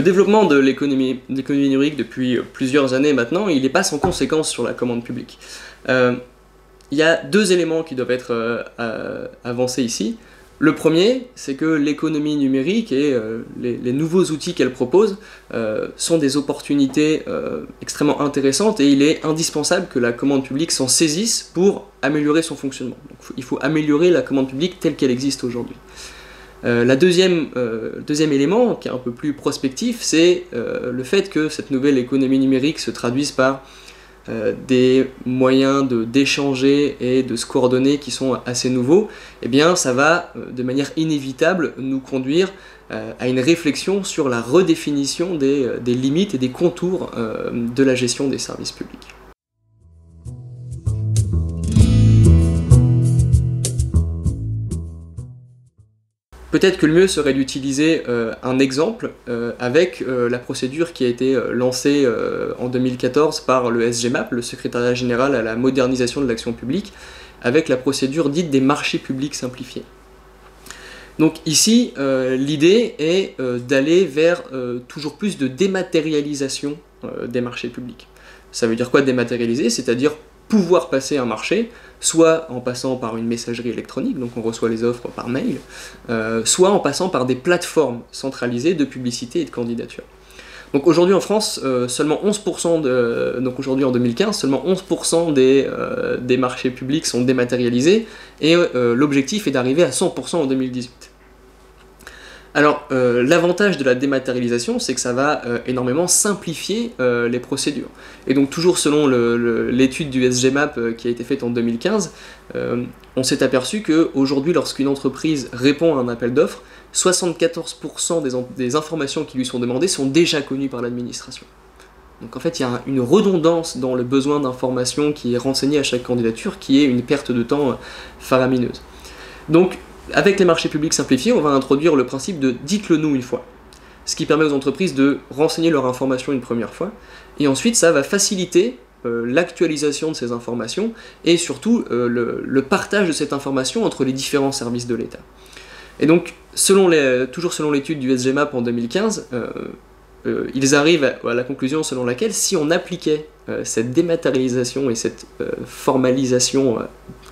Le développement de l'économie numérique depuis plusieurs années maintenant, il n'est pas sans conséquence sur la commande publique. Il y a deux éléments qui doivent être avancés ici. Le premier, c'est que l'économie numérique et les nouveaux outils qu'elle propose sont des opportunités extrêmement intéressantes et il est indispensable que la commande publique s'en saisisse pour améliorer son fonctionnement. Donc, il faut améliorer la commande publique telle qu'elle existe aujourd'hui. Le deuxième élément, qui est un peu plus prospectif, c'est le fait que cette nouvelle économie numérique se traduise par des moyens d'échanger et de se coordonner qui sont assez nouveaux. Eh bien, ça va de manière inévitable nous conduire à une réflexion sur la redéfinition des limites et des contours de la gestion des services publics. Peut-être que le mieux serait d'utiliser un exemple avec la procédure qui a été lancée en 2014 par le SGMAP, le Secrétariat Général à la Modernisation de l'Action Publique, avec la procédure dite des marchés publics simplifiés. Donc ici, l'idée est d'aller vers toujours plus de dématérialisation des marchés publics. Ça veut dire quoi dématérialiser? C'est-à-dire pouvoir passer un marché, soit en passant par une messagerie électronique, donc on reçoit les offres par mail, soit en passant par des plateformes centralisées de publicité et de candidature. Donc aujourd'hui en France, seulement 11%, donc aujourd'hui en 2015, seulement 11% des marchés publics sont dématérialisés, et l'objectif est d'arriver à 100% en 2018. Alors, l'avantage de la dématérialisation, c'est que ça va énormément simplifier les procédures. Et donc, toujours selon l'étude du SGMAP qui a été faite en 2015, on s'est aperçu qu'aujourd'hui, lorsqu'une entreprise répond à un appel d'offres, 74% des informations qui lui sont demandées sont déjà connues par l'administration. Donc en fait, il y a une redondance dans le besoin d'information qui est renseigné à chaque candidature, qui est une perte de temps faramineuse. Donc, avec les marchés publics simplifiés, on va introduire le principe de « dites-le nous une fois », ce qui permet aux entreprises de renseigner leur information une première fois, et ensuite ça va faciliter l'actualisation de ces informations, et surtout le partage de cette information entre les différents services de l'État. Et donc, toujours selon l'étude du SGMAP en 2015, ils arrivent à la conclusion selon laquelle si on appliquait cette dématérialisation et cette formalisation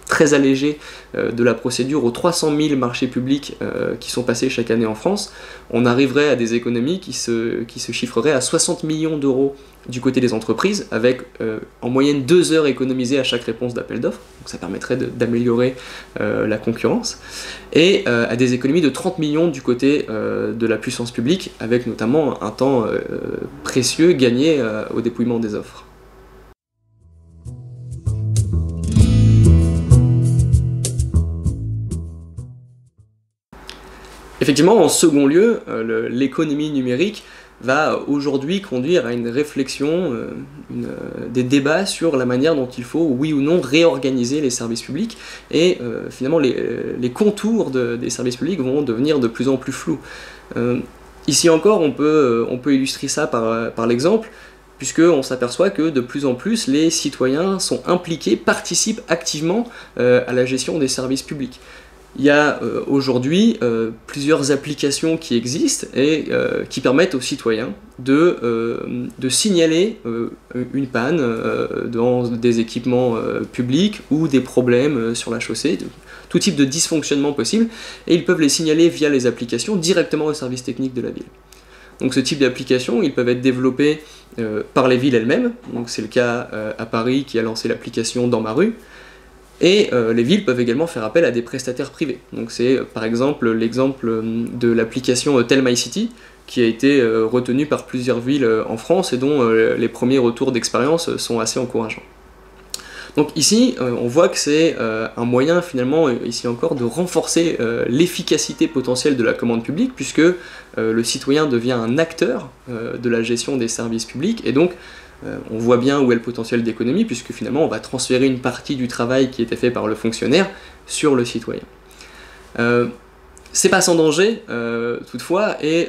très allégée de la procédure aux 300 000 marchés publics qui sont passés chaque année en France, on arriverait à des économies qui se chiffreraient à 60 millions d'euros du côté des entreprises, avec en moyenne 2 heures économisées à chaque réponse d'appel d'offres, donc ça permettrait d'améliorer la concurrence, et à des économies de 30 millions du côté de la puissance publique, avec notamment un temps précieux gagné au dépouillement des offres. Effectivement, en second lieu, l'économie numérique va aujourd'hui conduire à une réflexion, des débats sur la manière dont il faut, oui ou non, réorganiser les services publics, et finalement les contours des services publics vont devenir de plus en plus flous. Ici encore, on peut illustrer ça par l'exemple, puisqu'on s'aperçoit que de plus en plus les citoyens sont impliqués, participent activement à la gestion des services publics. Il y a aujourd'hui plusieurs applications qui existent et qui permettent aux citoyens de signaler une panne dans des équipements publics ou des problèmes sur la chaussée, tout type de dysfonctionnement possible, et ils peuvent les signaler via les applications directement aux services techniques de la ville. Donc ce type d'applications, ils peuvent être développés par les villes elles-mêmes, donc c'est le cas à Paris qui a lancé l'application Dans ma rue, et les villes peuvent également faire appel à des prestataires privés. Donc c'est par exemple l'exemple de l'application Tell My City, qui a été retenue par plusieurs villes en France et dont les premiers retours d'expérience sont assez encourageants. Donc ici, on voit que c'est un moyen finalement, ici encore, de renforcer l'efficacité potentielle de la commande publique, puisque le citoyen devient un acteur de la gestion des services publics, et donc on voit bien où est le potentiel d'économie, puisque finalement on va transférer une partie du travail qui était fait par le fonctionnaire sur le citoyen. C'est pas sans danger, toutefois, et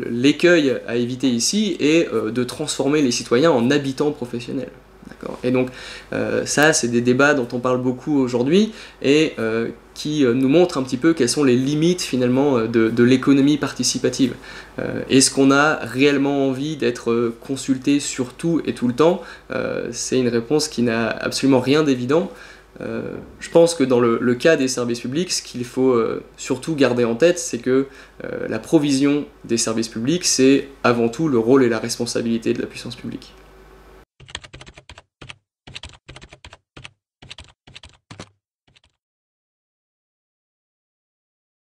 l'écueil à éviter ici est de transformer les citoyens en habitants professionnels. Et donc ça, c'est des débats dont on parle beaucoup aujourd'hui et qui nous montrent un petit peu quelles sont les limites finalement de l'économie participative. Est-ce qu'on a réellement envie d'être consulté sur tout et tout le temps? C'est une réponse qui n'a absolument rien d'évident. Je pense que dans le cas des services publics, ce qu'il faut surtout garder en tête, c'est que la provision des services publics, c'est avant tout le rôle et la responsabilité de la puissance publique.